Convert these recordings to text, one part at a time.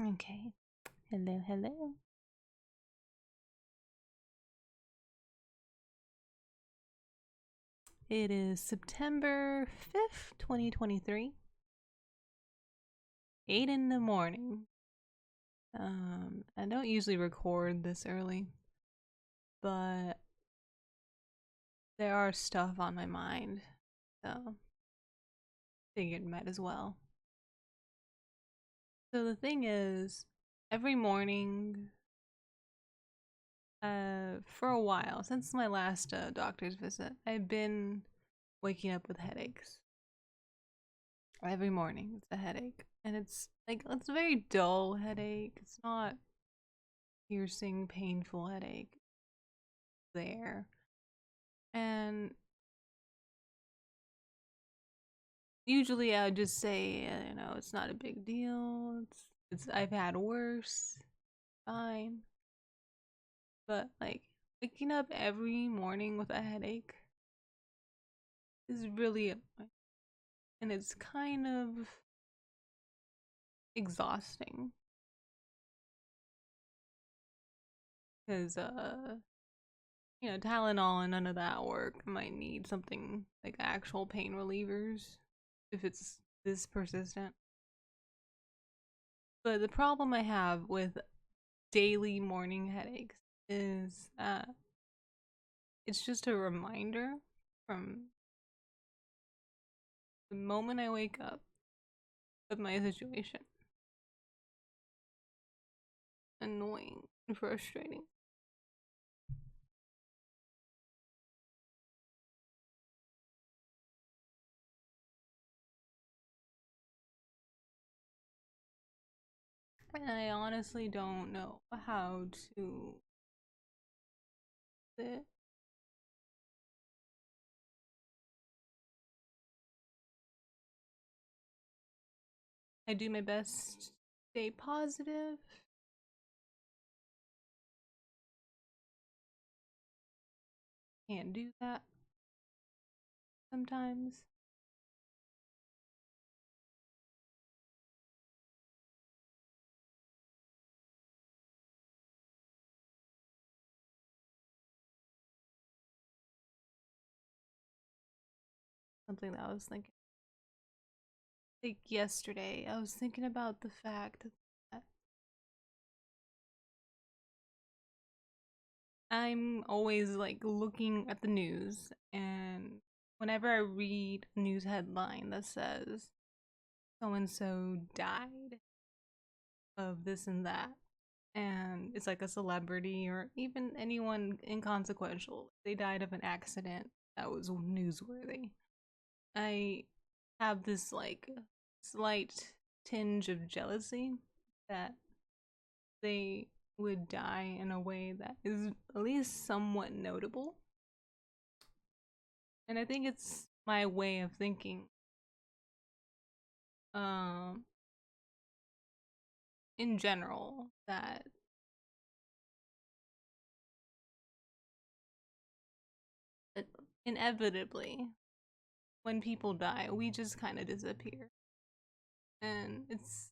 Okay. Hello, hello. It is September 5th, 2023. 8 in the morning. I don't usually record this early, but there are stuff on my mind, so figured might as well. So the thing is, every morning, for a while, since my last doctor's visit, I've been waking up with headaches. Every morning, it's a headache. And it's a very dull headache. It's not piercing, painful headache there. And usually I would just say, it's not a big deal. I've had worse. Fine. But like waking up every morning with a headache is really annoying. And it's kind of exhausting. Because Tylenol and none of that work. I might need something like actual pain relievers if it's this persistent. But the problem I have with daily morning headaches is it's just a reminder from the moment I wake up of my situation. Annoying and frustrating. And I honestly don't know how to sit. I do my best to stay positive. Can't do that sometimes. Something that I was thinking. Like yesterday, I was thinking about the fact that I'm always like looking at the news, and whenever I read a news headline that says so and so died of this and that, and it's like a celebrity or even anyone inconsequential, they died of an accident that was newsworthy, I have this like slight tinge of jealousy that they would die in a way that is at least somewhat notable. And I think it's my way of thinking. Um, in general, that inevitably, when people die, we just kind of disappear. And it's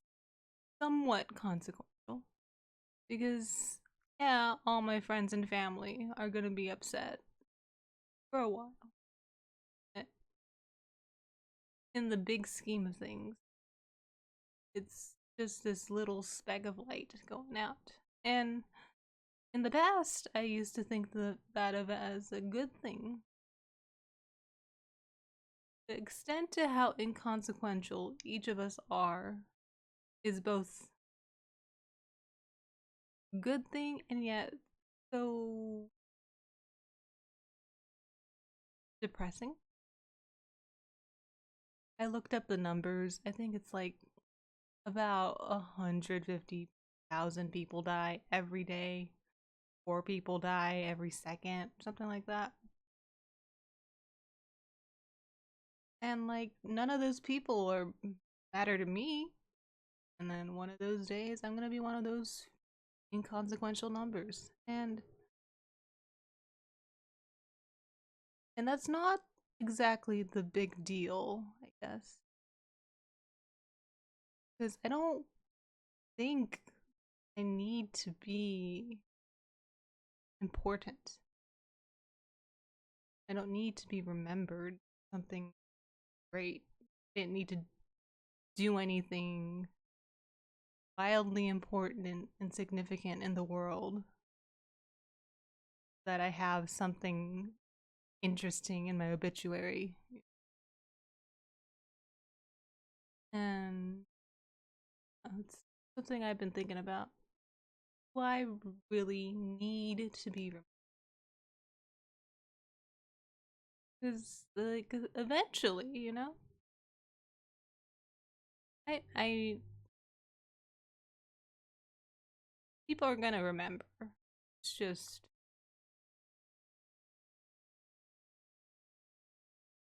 somewhat consequential because, yeah, all my friends and family are gonna be upset for a while. In the big scheme of things, it's just this little speck of light going out. And in the past, I used to think that of it as a good thing. The extent to how inconsequential each of us are is both a good thing and yet so depressing. I looked up the numbers. I think it's like about 150,000 people die every day. 4 people die every second, something like that. And like none of those people are matter to me. And then one of those days I'm gonna be one of those inconsequential numbers. And that's not exactly the big deal, I guess. Because I don't think I need to be important. I don't need to be remembered something great. I didn't need to do anything wildly important and significant in the world that I have something interesting in my obituary. And it's something I've been thinking about. Do I really need to be remembered? Because, like, eventually, I people are gonna remember. It's just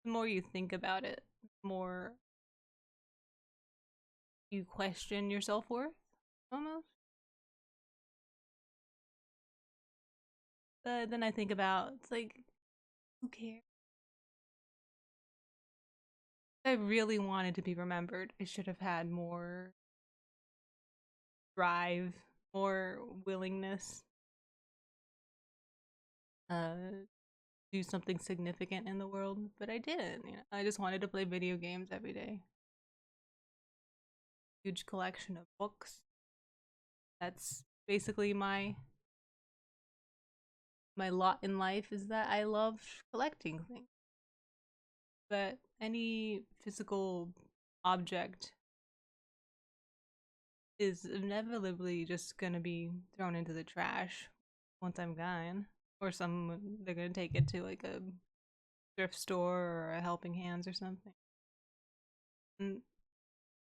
the more you think about it, the more you question your self worth, almost. But then I think about it's like, who cares? If I really wanted to be remembered, I should have had more drive, more willingness, uh, do something significant in the world. But I didn't. I just wanted to play video games every day. Huge collection of books. That's basically my lot in life is that I love collecting things. But any physical object is inevitably just gonna be thrown into the trash once I'm gone. Or they're gonna take it to like a thrift store or a helping hands or something. And,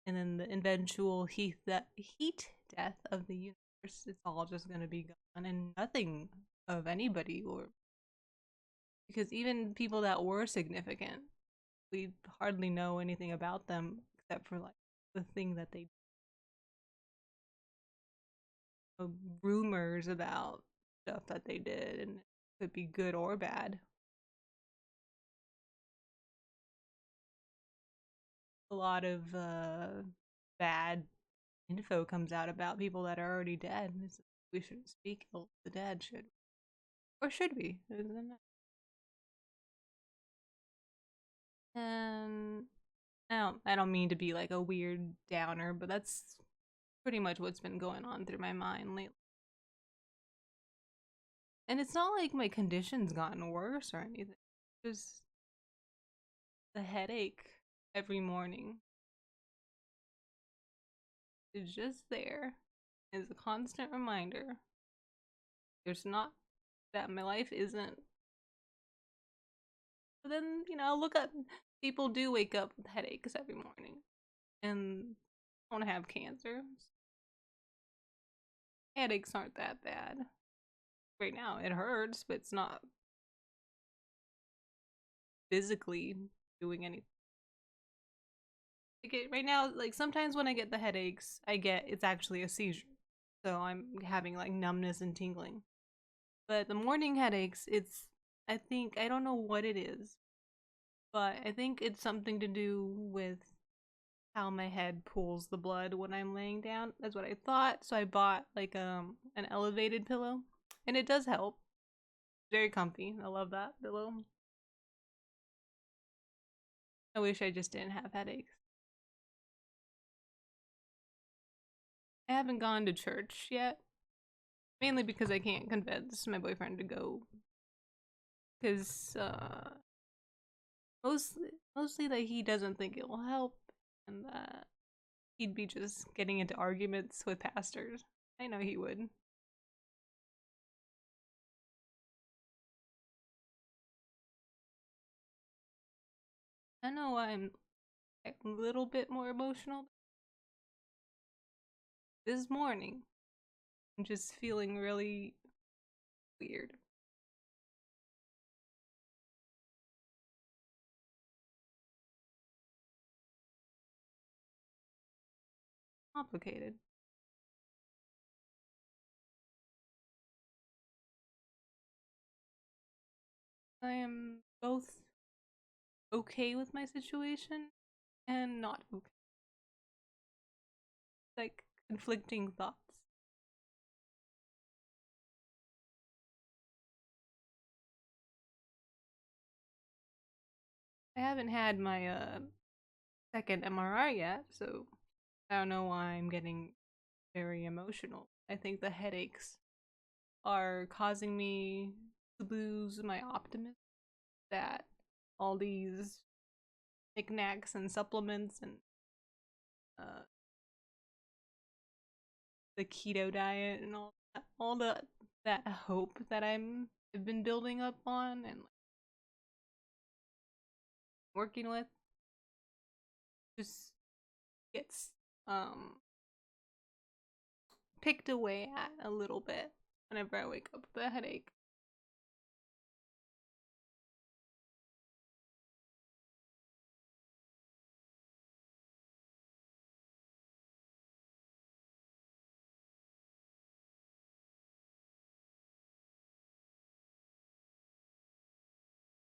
and then the eventual heat death of the universe, it's all just gonna be gone and nothing of anybody or because even people that were significant, we hardly know anything about them except for like the thing that they rumors about stuff that they did and it could be good or bad. A lot of bad info comes out about people that are already dead. We shouldn't speak ill of the dead, should we? Or should we? And I don't mean to be like a weird downer, but that's pretty much what's been going on through my mind lately. And it's not like my condition's gotten worse or anything. Just the headache every morning is just there. Is a constant reminder. There's not that my life isn't. But then, I'll look up. People do wake up with headaches every morning and don't have cancer. Headaches aren't that bad. Right now, it hurts, but it's not physically doing anything. Like right now, like sometimes when I get the headaches, it's actually a seizure. So I'm having like numbness and tingling. But the morning headaches, I think, I don't know what it is, but I think it's something to do with how my head pulls the blood when I'm laying down. That's what I thought. So I bought like an elevated pillow, and it does help. Very comfy. I love that pillow. I wish I just didn't have headaches. I haven't gone to church yet, mainly because I can't convince my boyfriend to go. Because mostly that he doesn't think it will help, and that he'd be just getting into arguments with pastors. I know he would. I know I'm a little bit more emotional this morning. I'm just feeling really weird, complicated. I am both okay with my situation and not okay. Like conflicting thoughts. I haven't had my second MRI yet, so I don't know why I'm getting very emotional. I think the headaches are causing me to lose my optimism that all these knickknacks and supplements and uh, the keto diet and all the that hope that I've been building up on and like, working with just gets um picked away at a little bit whenever I wake up with a headache.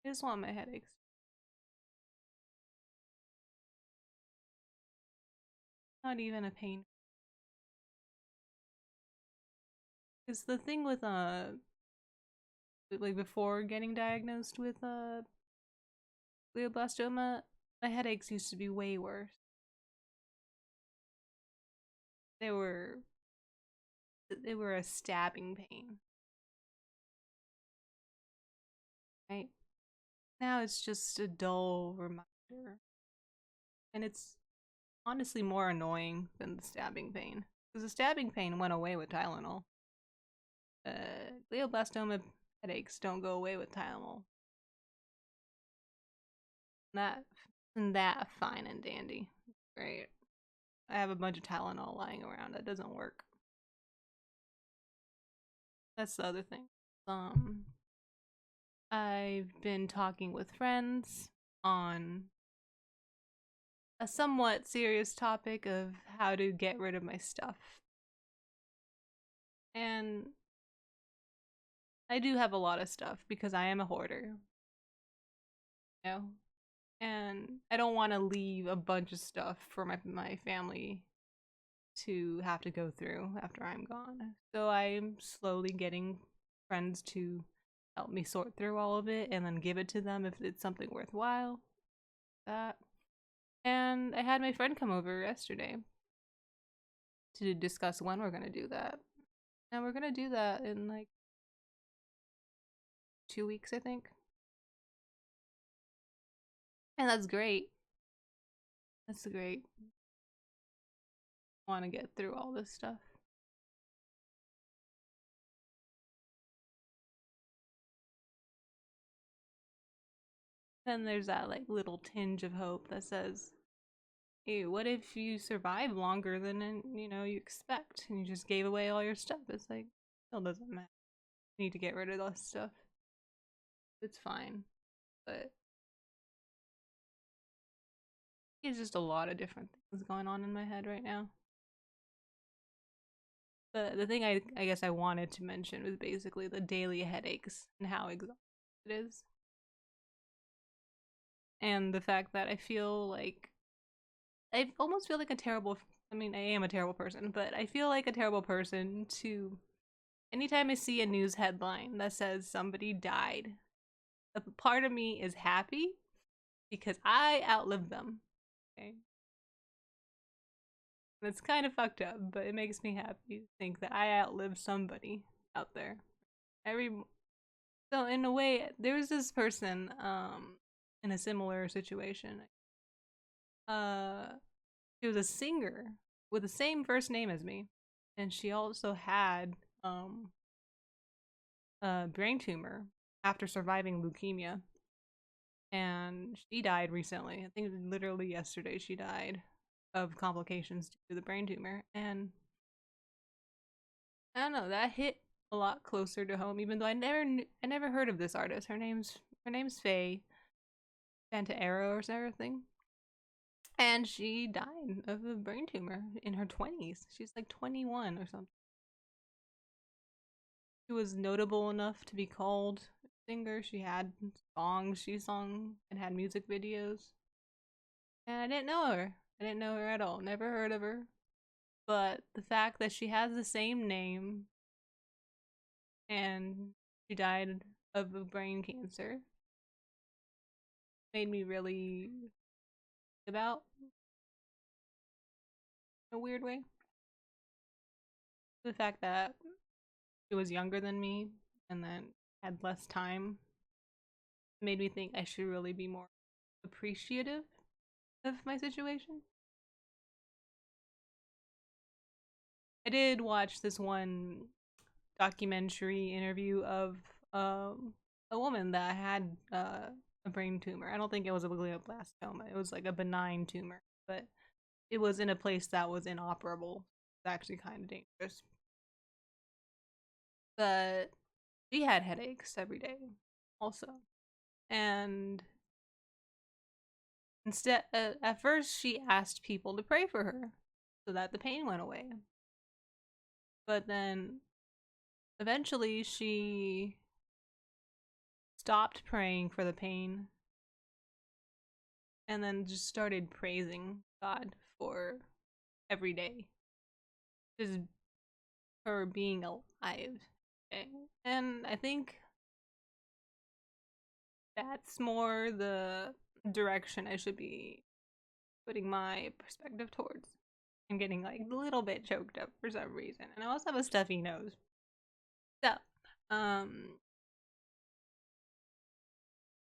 I just want my headaches. Not even a pain. Because the thing with like before getting diagnosed with glioblastoma, my headaches used to be way worse. They were they were a stabbing pain. Right? Now it's just a dull reminder. And it's honestly more annoying than the stabbing pain. Because the stabbing pain went away with Tylenol. Glioblastoma headaches don't go away with Tylenol. That fine and dandy. Great. I have a bunch of Tylenol lying around. That doesn't work. That's the other thing. I've been talking with friends on a somewhat serious topic of how to get rid of my stuff. And I do have a lot of stuff because I am a hoarder. You know? And I don't want to leave a bunch of stuff for my family to have to go through after I'm gone. So I'm slowly getting friends to help me sort through all of it and then give it to them if it's something worthwhile. That. And I had my friend come over yesterday to discuss when we're gonna do that. And we're gonna do that in like 2 weeks, I think. And that's great. That's great. I want to get through all this stuff. Then there's that like little tinge of hope that says, hey, what if you survive longer than you expect and you just gave away all your stuff? It's like, still doesn't matter. You need to get rid of this stuff. It's fine. But it's just a lot of different things going on in my head right now. The thing I guess I wanted to mention was basically the daily headaches and how exhausting it is. And the fact that I almost feel like a terrible, I mean, I am a terrible person, but I feel like a terrible person to, anytime I see a news headline that says somebody died, a part of me is happy because I outlived them. Okay. That's kind of fucked up, but it makes me happy to think that I outlived somebody out there. Every So in a way, there was this person in a similar situation. Uh she was a singer with the same first name as me, and she also had a brain tumor after surviving leukemia, and she died recently. I think literally yesterday she died of complications to the brain tumor. And I don't know, that hit a lot closer to home, even though I never heard of this artist. Her name's Faye Arrow or something. And she died of a brain tumor in her 20s. She's like 21 or something. She was notable enough to be called a singer. She had songs she sung and had music videos. And I didn't know her. I didn't know her at all. Never heard of her. But the fact that she has the same name and she died of a brain cancer made me really about in a weird way. The fact that she was younger than me and then had less time made me think I should really be more appreciative of my situation. I did watch this one documentary interview of a woman that had a brain tumor. I don't think it was a glioblastoma. It was like a benign tumor, but it was in a place that was inoperable. It's actually kind of dangerous. But she had headaches every day, also, and instead, at first, she asked people to pray for her so that the pain went away. But then, eventually, she stopped praying for the pain and then just started praising God for every day, just for being alive. And I think that's more the direction I should be putting my perspective towards. I'm getting like a little bit choked up for some reason, and I also have a stuffy nose. So, I'm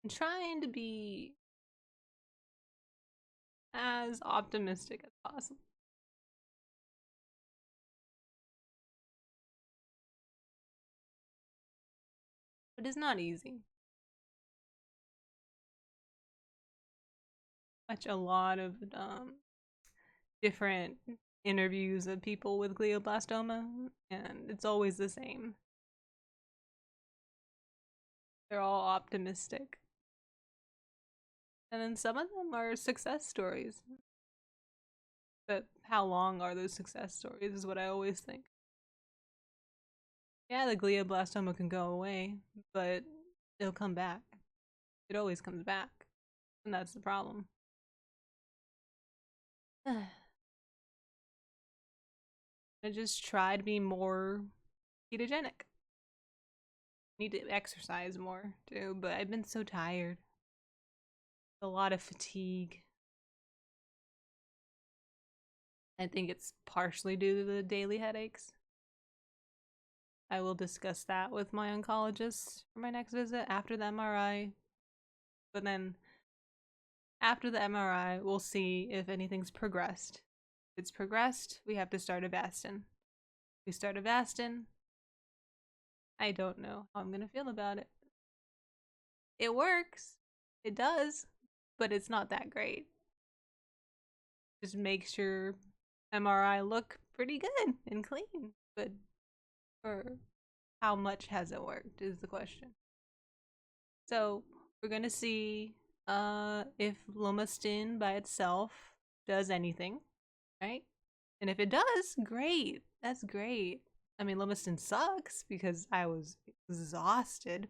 trying to be as optimistic as possible. But it's not easy. Watch a lot of different interviews of people with glioblastoma, and it's always the same. They're all optimistic. And then some of them are success stories. But how long are those success stories is what I always think. Yeah, the glioblastoma can go away, but it'll come back. It always comes back. And that's the problem. I just try to be more ketogenic. Need to exercise more too, but I've been so tired. A lot of fatigue. I think it's partially due to the daily headaches. I will discuss that with my oncologist for my next visit after the MRI. But then after the MRI, we'll see if anything's progressed. If it's progressed, we have to start Avastin. If we start Avastin, I don't know how I'm gonna feel about it. It works. It does, but it's not that great. Just makes your MRI look pretty good and clean. But for how much has it worked is the question. So we're gonna see if Lomastin by itself does anything, right? And if it does, great. That's great. I mean, Lomastin sucks because I was exhausted.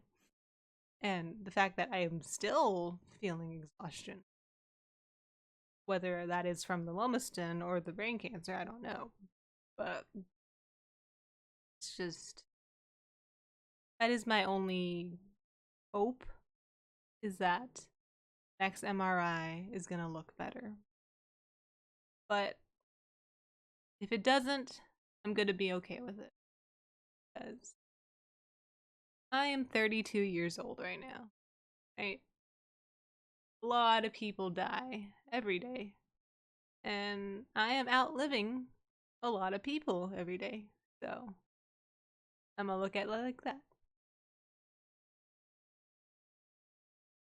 And the fact that I am still feeling exhaustion, whether that is from the Lomastin or the brain cancer, I don't know. But it's just, that is my only hope, is that next MRI is gonna look better. But if it doesn't, I'm gonna be okay with it. Because I am 32 years old right now, right? A lot of people die every day. And I am outliving a lot of people every day. So I'm gonna look at it like that.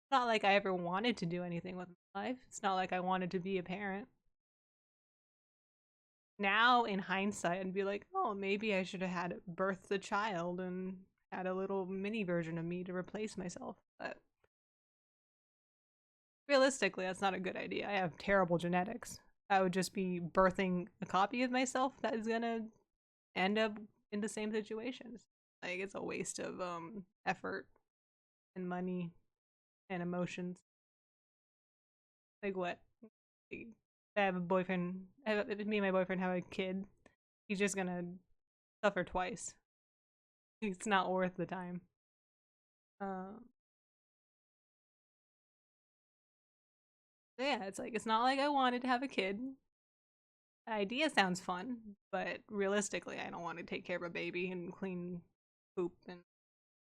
It's not like I ever wanted to do anything with my life. It's not like I wanted to be a parent. Now, in hindsight, I'd be like, oh, maybe I should have had birthed a child and had a little mini version of me to replace myself. But realistically, that's not a good idea. I have terrible genetics. I would just be birthing a copy of myself that is gonna end up in the same situations. Like, it's a waste of effort and money and emotions. Like, what? I have a boyfriend. Me and my boyfriend have a kid. he's just gonna suffer twice. It's not worth the time. Um, yeah, it's like it's not like I wanted to have a kid. The idea sounds fun, but realistically, I don't want to take care of a baby and clean poop and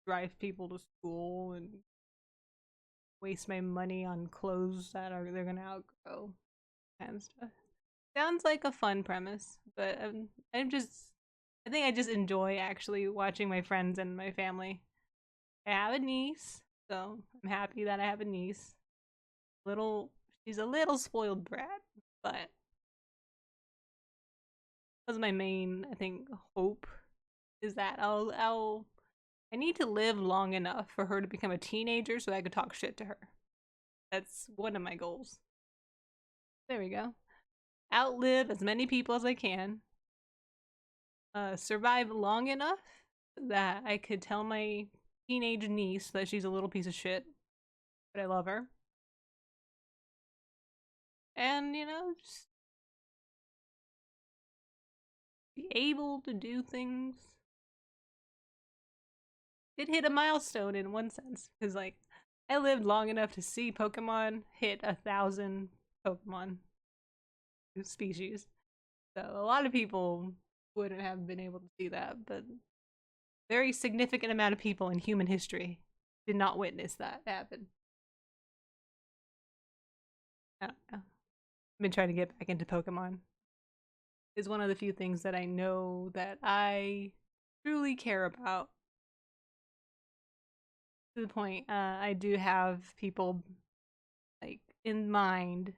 drive people to school and waste my money on clothes that are they're gonna outgrow and stuff. Sounds like a fun premise, but I think I just enjoy actually watching my friends and my family. I have a niece, so I'm happy that I have a niece. Little, she's a little spoiled brat, but that's my main, I think, hope is that I need to live long enough for her to become a teenager so I could talk shit to her. That's one of my goals. There we go. Outlive as many people as I can. Survive long enough that I could tell my teenage niece that she's a little piece of shit, but I love her. And, just be able to do things. Did hit a milestone in one sense, because, like, I lived long enough to see Pokemon hit 1,000 Pokemon species. So a lot of people wouldn't have been able to see that, but very significant amount of people in human history did not witness that happen. I don't know. I've been trying to get back into Pokemon. It's one of the few things that I know that I truly care about. To the point, I do have people like in mind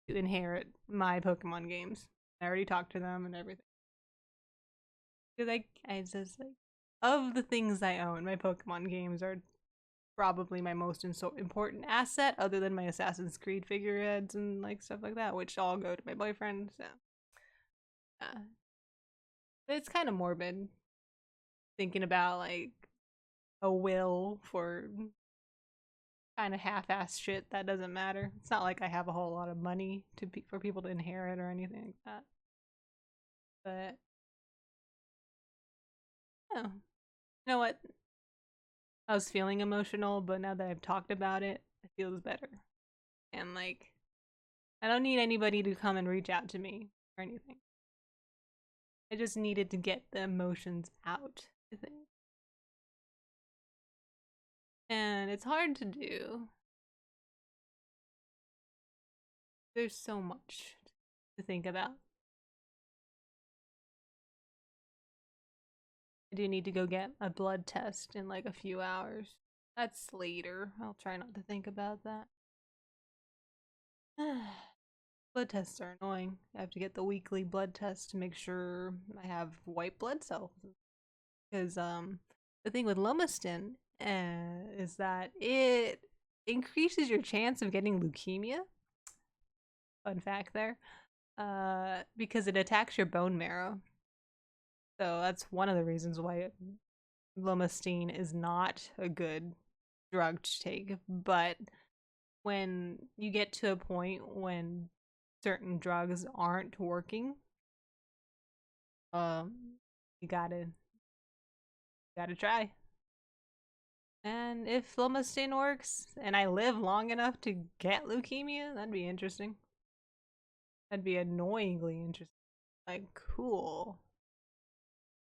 to inherit my Pokemon games. I already talked to them and everything. Because I just like of the things I own, my Pokemon games are probably my most important asset, other than my Assassin's Creed figureheads and like stuff like that, which all go to my boyfriend. So, but it's kind of morbid thinking about like a will for kind of half-ass shit that doesn't matter. It's not like I have a whole lot of money for people to inherit or anything like that. But yeah, you know what? I was feeling emotional, but now that I've talked about it, it feels better. And like, I don't need anybody to come and reach out to me or anything. I just needed to get the emotions out, I think. And it's hard to do. There's so much to think about. I do need to go get a blood test in like a few hours. That's later. I'll try not to think about that. Blood tests are annoying. I have to get the weekly blood test to make sure I have white blood cells. Because the thing with Lomastin is that it increases your chance of getting leukemia. Fun fact there. Because it attacks your bone marrow. So that's one of the reasons why Lomastin is not a good drug to take. But when you get to a point when certain drugs aren't working, um, you gotta try. And if Lomastin works, and I live long enough to get leukemia, that'd be interesting. That'd be annoyingly interesting. Like, cool.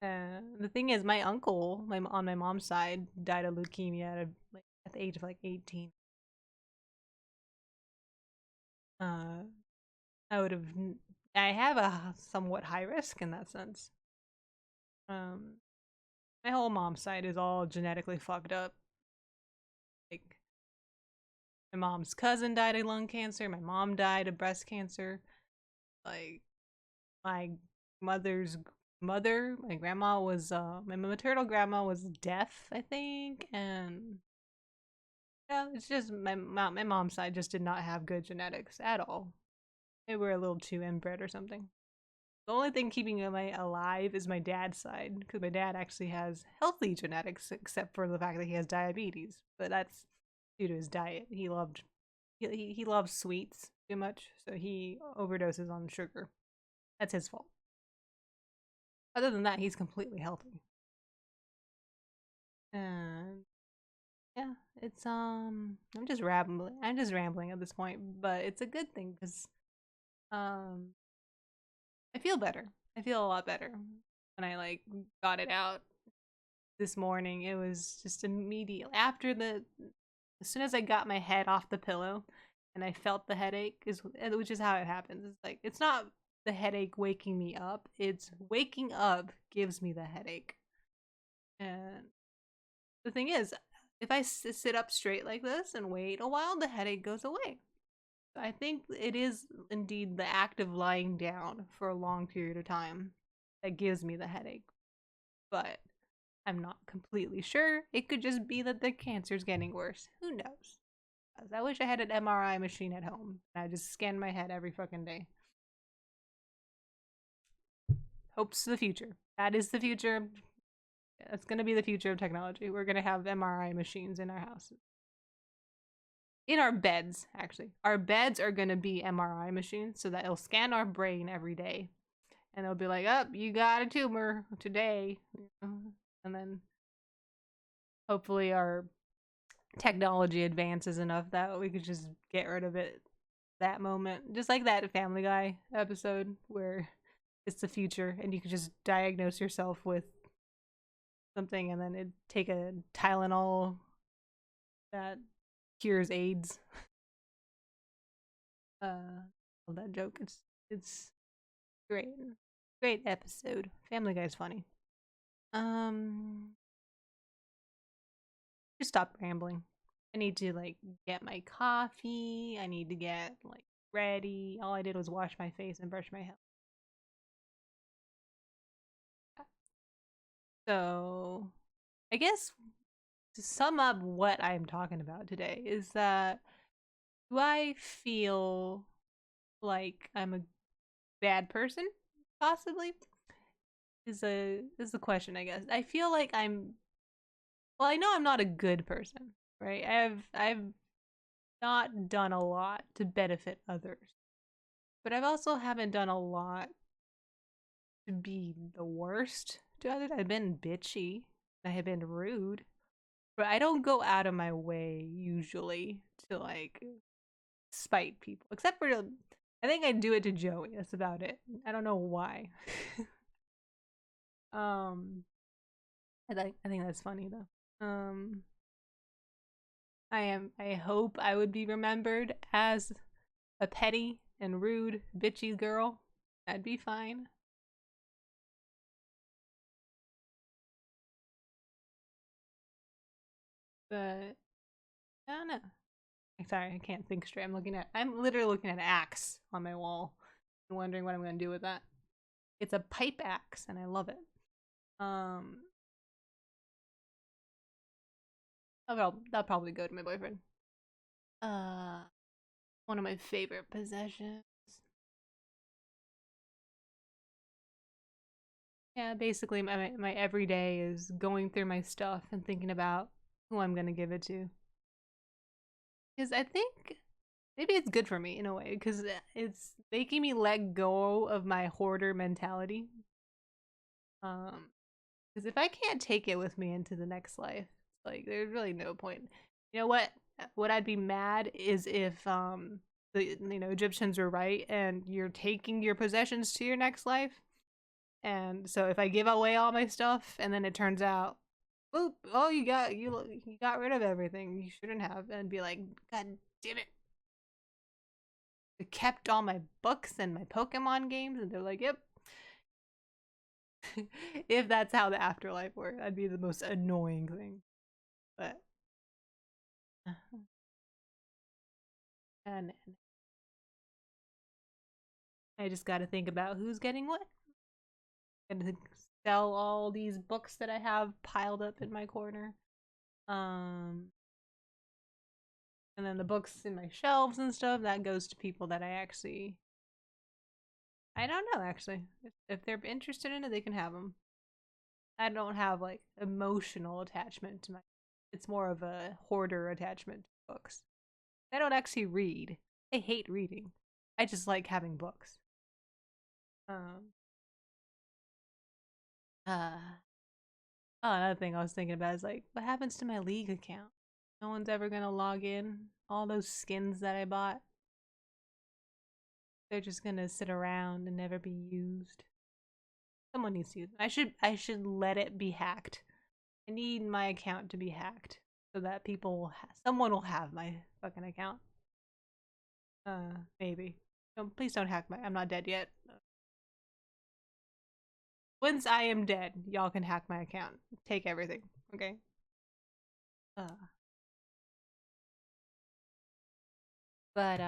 The thing is, my uncle, on my mom's side, died of leukemia at the age of like 18. Uh, I would have. I have a somewhat high risk in that sense. Um, my whole mom's side is all genetically fucked up. Like, my mom's cousin died of lung cancer. My mom died of breast cancer. Like, my mother's mother, my grandma was, my maternal grandma was deaf, I think, and yeah, it's just my mom's side just did not have good genetics at all. They were a little too inbred or something. The only thing keeping me alive is my dad's side, because my dad actually has healthy genetics, except for the fact that he has diabetes. But that's due to his diet. He loves sweets too much, so he overdoses on sugar. That's his fault. Other than that, he's completely healthy. And yeah, it's I'm just rambling. I'm just rambling at this point, but it's a good thing because um I feel better. I feel a lot better when I like got it out this morning. It was just immediate after the as soon as I got my head off the pillow and I felt the headache is which is how it happens. It's like it's not the headache waking me up. It's waking up gives me the headache. And the thing is, if I sit up straight like this and wait a while, the headache goes away. I think it is indeed the act of lying down for a long period of time that gives me the headache. But I'm not completely sure. It could just be that the cancer's getting worse. Who knows? I wish I had an MRI machine at home. I just scan my head every fucking day. Hope's the future. That is the future. That's going to be the future of technology. We're going to have MRI machines in our houses. In our beds, actually. Our beds are going to be MRI machines so that it'll scan our brain every day. And they'll be like, oh, you got a tumor today. And then hopefully our technology advances enough that we could just get rid of it that moment. Just like that Family Guy episode where it's the future and you can just diagnose yourself with something and then it take a Tylenol that cures AIDS. Love that joke. It's great. Great episode. Family Guy's funny. Just stop rambling. I need to like get my coffee. I need to get like ready. All I did was wash my face and brush my hair. So, I guess to sum up what I'm talking about today is that do I feel like I'm a bad person? Possibly is the question. I guess I feel like I'm. Well, I know I'm not a good person, right? I've not done a lot to benefit others, but I've also haven't done a lot to be the worst to others. I've been bitchy. I have been rude, but I don't go out of my way usually to like spite people, except for I think I do it to Joey. That's about it. I don't know why. um, I think that's funny though. I hope I would be remembered as a petty and rude, bitchy girl. That'd be fine. But I don't know. Sorry, I can't think straight. I'm literally looking at an axe on my wall and wondering what I'm gonna do with that. It's a pipe axe and I love it. Um that'll probably go to my boyfriend. Uh One of my favorite possessions. Yeah, basically my everyday is going through my stuff and thinking about who I'm gonna give it to. Because I think maybe it's good for me in a way because it's making me let go of my hoarder mentality. Because if I can't take it with me into the next life, like there's really no point. You know what? What I'd be mad is if the Egyptians were right and you're taking your possessions to your next life. And so if I give away all my stuff and then it turns out, oop, oh you got rid of everything you shouldn't have, and be like, God damn it, I kept all my books and my Pokemon games, and they're like, yep. If that's how the afterlife works, that'd be the most annoying thing. But and I just got to think about who's getting what. And sell all these books that I have piled up in my corner. Um, and then the books in my shelves and stuff that goes to people that I don't know actually. If they're interested in it, they can have them. I don't have like emotional attachment to my. It's more of a hoarder attachment to books. I don't actually read. I hate reading. I just like having books. Um, Oh, another thing I was thinking about is like, what happens to my League account? No one's ever gonna log in. All those skins that I bought, they're just gonna sit around and never be used. Someone needs to use them. I should let it be hacked. I need my account to be hacked so that someone will have my fucking account. Maybe. Please don't hack I'm not dead yet. Once I am dead, y'all can hack my account. Take everything, okay? Uh, but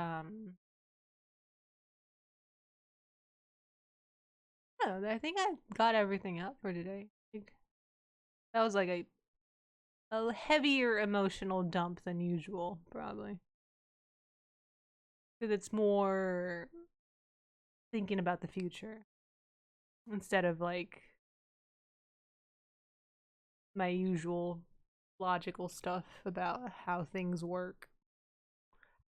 no, I think I got everything up for today. That was like a heavier emotional dump than usual, probably. Because it's more thinking about the future instead of like my usual logical stuff about how things work.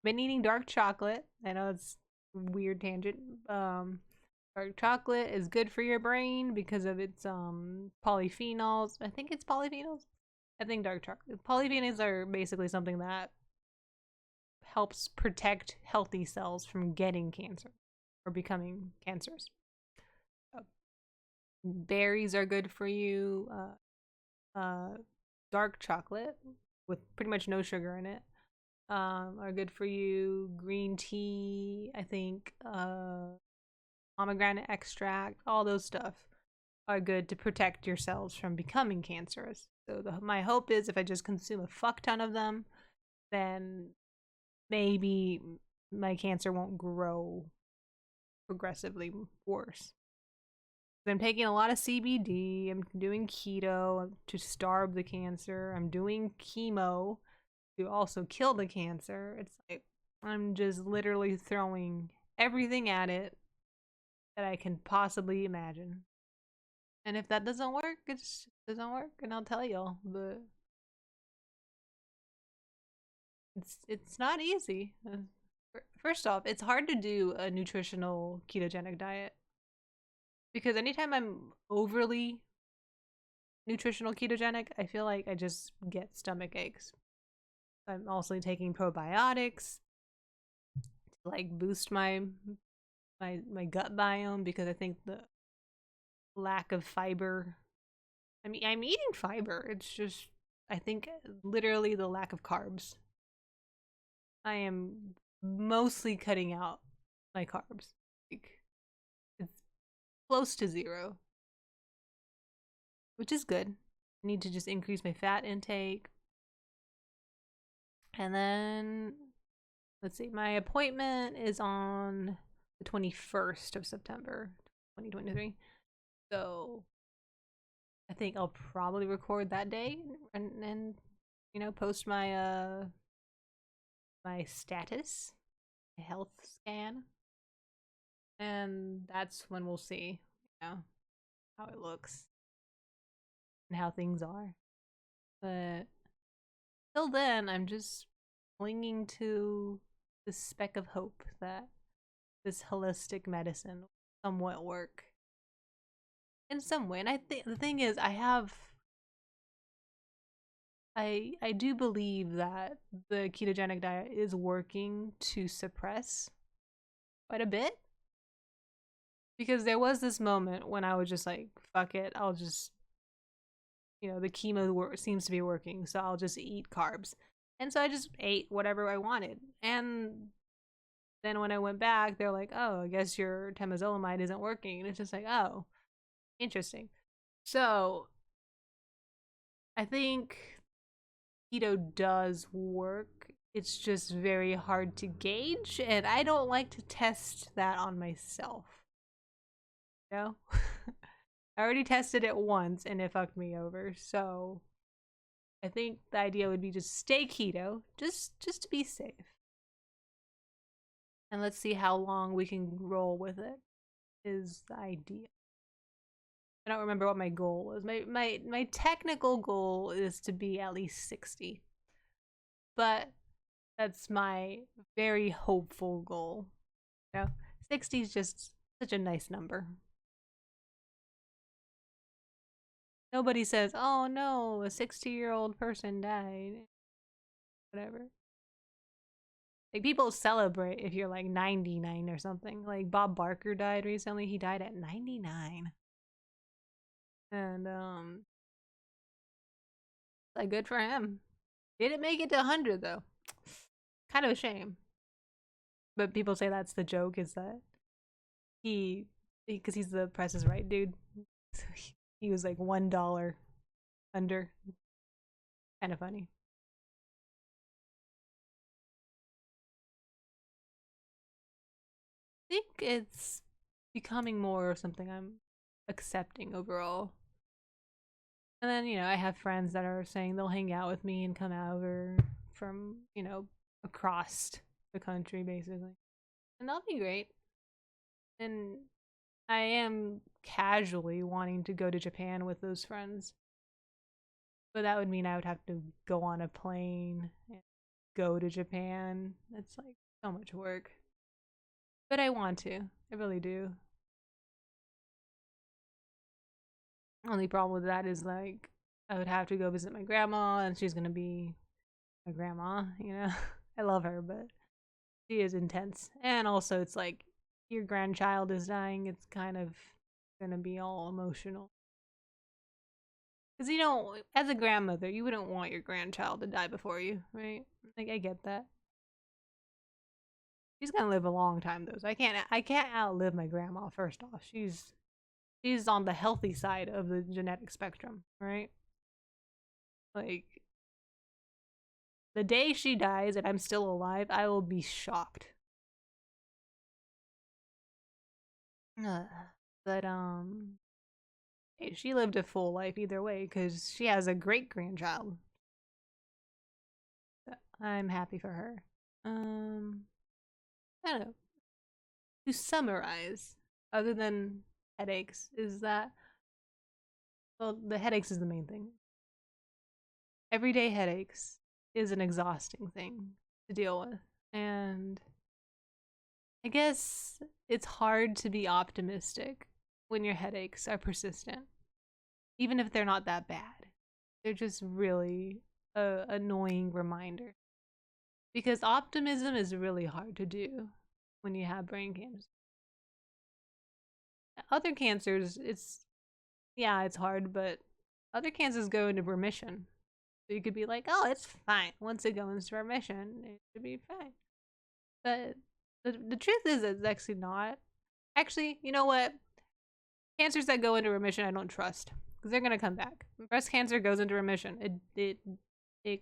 Been eating dark chocolate. I know it's a weird tangent. Dark chocolate is good for your brain because of its polyphenols. I think it's polyphenols. I think dark chocolate. Polyphenols are basically something that helps protect healthy cells from getting cancer or becoming cancers. Berries are good for you. Dark chocolate with pretty much no sugar in it are good for you. Green tea, I think, pomegranate extract, all those stuff are good to protect your cells from becoming cancerous. So my hope is if I just consume a fuck ton of them, then maybe my cancer won't grow progressively worse. I'm taking a lot of CBD. I'm doing keto to starve the cancer. I'm doing chemo to also kill the cancer. It's like I'm just literally throwing everything at it that I can possibly imagine. And if that doesn't work, it just doesn't work, and I'll tell y'all. But it's not easy. First off, it's hard to do a nutritional ketogenic diet because anytime I'm overly nutritional ketogenic, I feel like I just get stomach aches. I'm also taking probiotics to like boost my gut biome because I think the lack of fiber. I mean, I'm eating fiber. It's just I think literally the lack of carbs. I am mostly cutting out my carbs. Like, it's close to zero, which is good. I need to just increase my fat intake. And then, let's see, my appointment is on the 21st of September, 2023. So I think I'll probably record that day and post my status, my health scan. And that's when we'll see, how it looks and how things are. But till then, I'm just clinging to this speck of hope that this holistic medicine will somewhat work in some way. And I think the thing is, I do believe that the ketogenic diet is working to suppress quite a bit. Because there was this moment when I was just like, fuck it, I'll just, the chemo seems to be working, so I'll just eat carbs. And so I just ate whatever I wanted. And then when I went back, they're like, oh, I guess your temozolomide isn't working. And it's just like, oh, interesting. So I think keto does work. It's just very hard to gauge. And I don't like to test that on myself. You know? I already tested it once and it fucked me over. So I think the idea would be just stay keto, just to be safe. And let's see how long we can roll with it is the idea. I don't remember what my goal was. My technical goal is to be at least 60. But that's my very hopeful goal. 60 is just such a nice number. Nobody says, "Oh no, a 60-year-old person died." Whatever. Like, people celebrate if you're like 99 or something. Like, Bob Barker died recently. He died at 99. And like, good for him. Didn't make it to 100 though. Kind of a shame. But people say that's the joke, is that because he's the Price is Right dude. So he was like $1 under. Kind of funny. I think it's becoming more something I'm accepting overall. And then, I have friends that are saying they'll hang out with me and come over from, across the country basically. And that'll be great. And I am casually wanting to go to Japan with those friends. But that would mean I would have to go on a plane and go to Japan. It's like so much work. But I want to. I really do. Only problem with that is, like, I would have to go visit my grandma, and she's gonna be my grandma, I love her, but she is intense. And also, it's like, your grandchild is dying, it's kind of gonna be all emotional. Because, as a grandmother, you wouldn't want your grandchild to die before you, right? Like, I get that. She's gonna live a long time though, so I can't outlive my grandma. First off, she's on the healthy side of the genetic spectrum, right? Like, the day she dies and I'm still alive, I will be shocked. But hey, she lived a full life either way because she has a great grandchild. So I'm happy for her. I don't know. To summarize, other than headaches, is that, well, the headaches is the main thing. Everyday headaches is an exhausting thing to deal with. And I guess it's hard to be optimistic when your headaches are persistent, even if they're not that bad. They're just really a annoying reminder. Because optimism is really hard to do when you have brain cancer. Other cancers, it's hard, but other cancers go into remission. So you could be like, oh, it's fine. Once it goes into remission, it should be fine. But the truth is, it's actually not. Actually, you know what? Cancers that go into remission, I don't trust, because they're gonna come back. Breast cancer goes into remission. It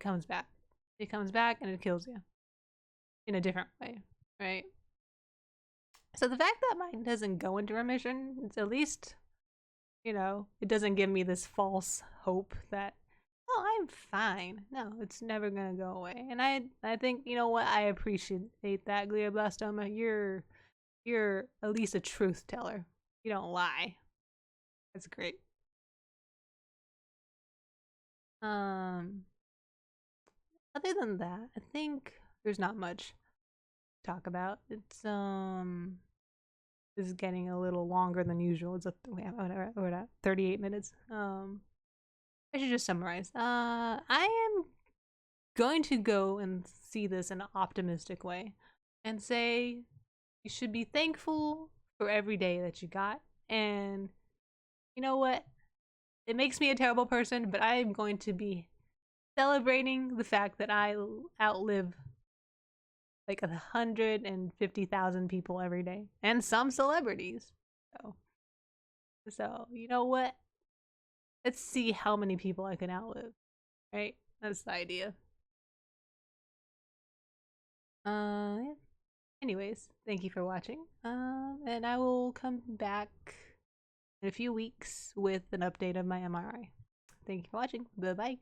comes back. It comes back and it kills you in a different way, right? So the fact that mine doesn't go into remission, it's at least, it doesn't give me this false hope that, oh, I'm fine. No, it's never gonna go away. And I think, you know what, I appreciate that, glioblastoma. You're at least a truth teller. You don't lie. That's great. Other than that, I think there's not much to talk about. This is getting a little longer than usual. We're at 38 minutes. I should just summarize. I am going to go and see this in an optimistic way and say you should be thankful for every day that you got. And you know what? It makes me a terrible person, but I am going to be celebrating the fact that I outlive like 150,000 people every day, and some celebrities. So you know what? Let's see how many people I can outlive. Right? That's the idea. Yeah. Anyways, thank you for watching. And I will come back in a few weeks with an update of my MRI. Thank you for watching. Bye bye.